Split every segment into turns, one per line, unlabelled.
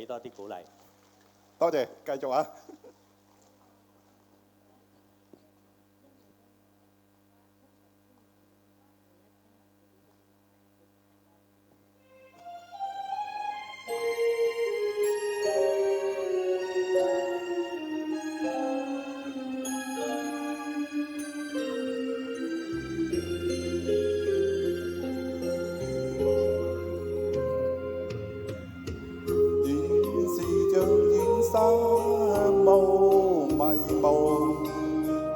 俾多啲鼓勵。
多謝，繼續啊！山無迷霧，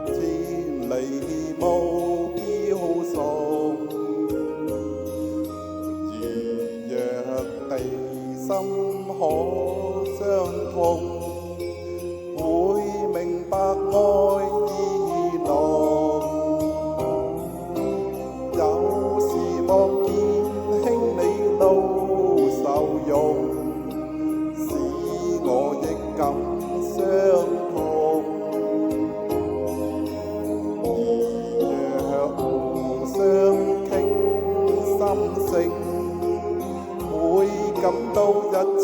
千里無飄送。如若地心可相通，會明白愛意濃。有時望見兄你露愁容，我亦感傷痛。若互相傾心聲，會感到一切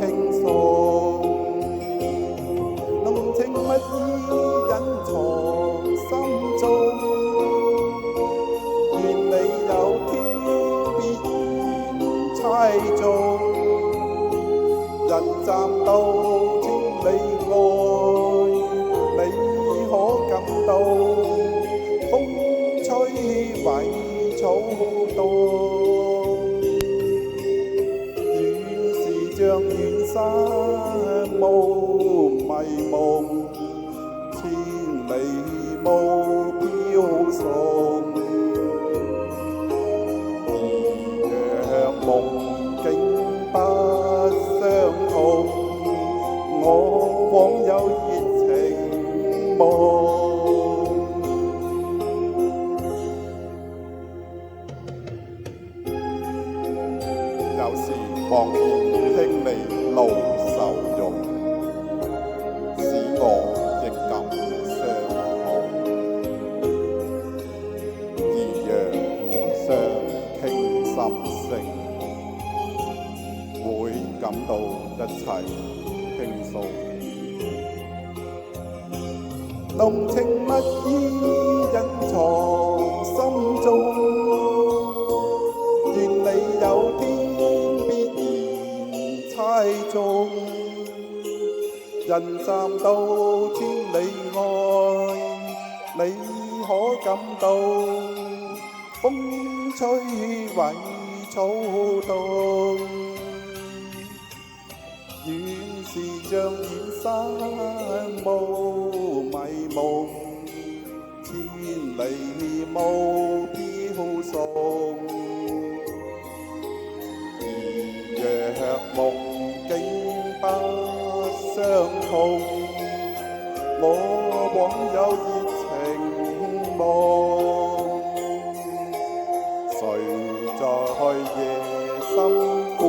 輕鬆。濃情蜜意隱藏心中，願你有天必然猜中。人站到千里外，你可感到風吹葦草動。遠是像遠山無迷夢，千里無飄送。若夢境不相同，我枉有熱情夢。有時望見兄你露愁容，使我亦感傷痛。而若互相傾心聲，會感到一切輕鬆。濃情蜜意隱藏心中，願你有天必然猜中。人站到千里外，你可感到風吹葦草動。遠是像遠山無迷夢，千里無飄送。若夢境不相同，我枉有熱情夢。誰在夜深苦